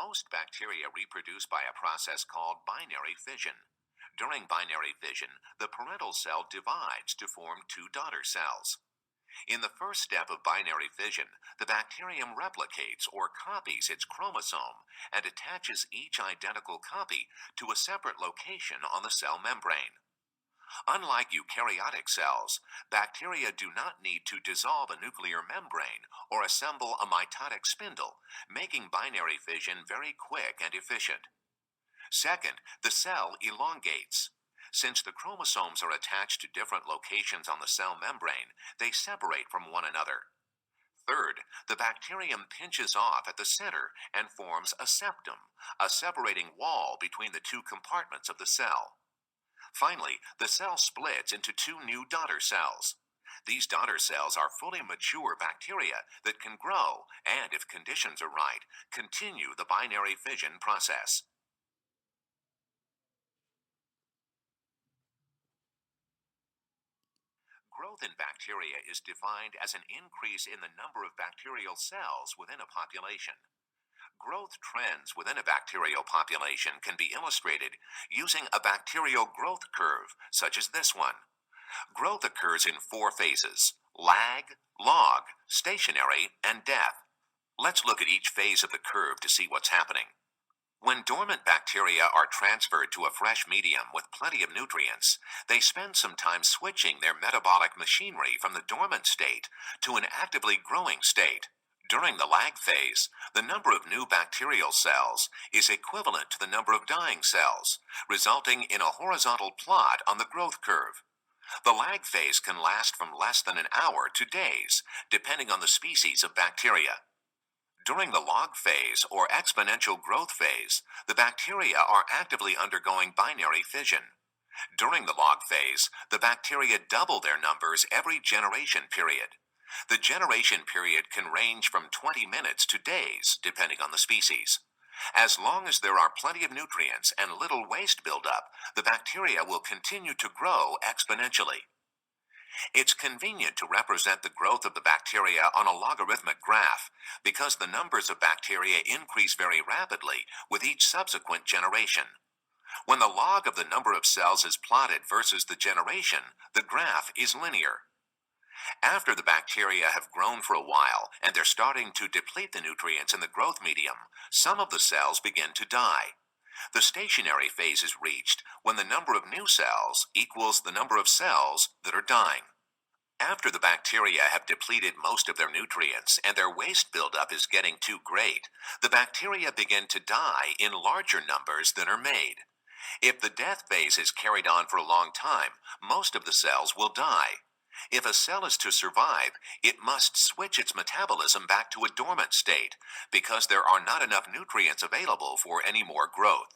Most bacteria reproduce by a process called binary fission. During binary fission, the parental cell divides to form two daughter cells. In the first step of binary fission, the bacterium replicates or copies its chromosome and attaches each identical copy to a separate location on the cell membrane. Unlike eukaryotic cells, bacteria do not need to dissolve a nuclear membrane or assemble a mitotic spindle, making binary fission very quick and efficient. Second, the cell elongates. Since the chromosomes are attached to different locations on the cell membrane, they separate from one another. Third, the bacterium pinches off at the center and forms a septum, a separating wall between the two compartments of the cell. Finally, the cell splits into two new daughter cells. These daughter cells are fully mature bacteria that can grow and, if conditions are right, continue the binary fission process. Growth in bacteria is defined as an increase in the number of bacterial cells within a population. Growth trends within a bacterial population can be illustrated using a bacterial growth curve, such as this one. Growth occurs in four phases: lag, log, stationary, and death. Let's look at each phase of the curve to see what's happening. When dormant bacteria are transferred to a fresh medium with plenty of nutrients, they spend some time switching their metabolic machinery from the dormant state to an actively growing state. During the lag phase, the number of new bacterial cells is equivalent to the number of dying cells, resulting in a horizontal plot on the growth curve. The lag phase can last from less than an hour to days, depending on the species of bacteria. During the log phase, or exponential growth phase, the bacteria are actively undergoing binary fission. During the log phase, the bacteria double their numbers every generation period. The generation period can range from 20 minutes to days, depending on the species. As long as there are plenty of nutrients and little waste buildup, the bacteria will continue to grow exponentially. It's convenient to represent the growth of the bacteria on a logarithmic graph because the numbers of bacteria increase very rapidly with each subsequent generation. When the log of the number of cells is plotted versus the generation, the graph is linear. After the bacteria have grown for a while and they're starting to deplete the nutrients in the growth medium, some of the cells begin to die. The stationary phase is reached when the number of new cells equals the number of cells that are dying. After the bacteria have depleted most of their nutrients and their waste buildup is getting too great, the bacteria begin to die in larger numbers than are made. If the death phase is carried on for a long time, most of the cells will die. If a cell is to survive, it must switch its metabolism back to a dormant state because there are not enough nutrients available for any more growth.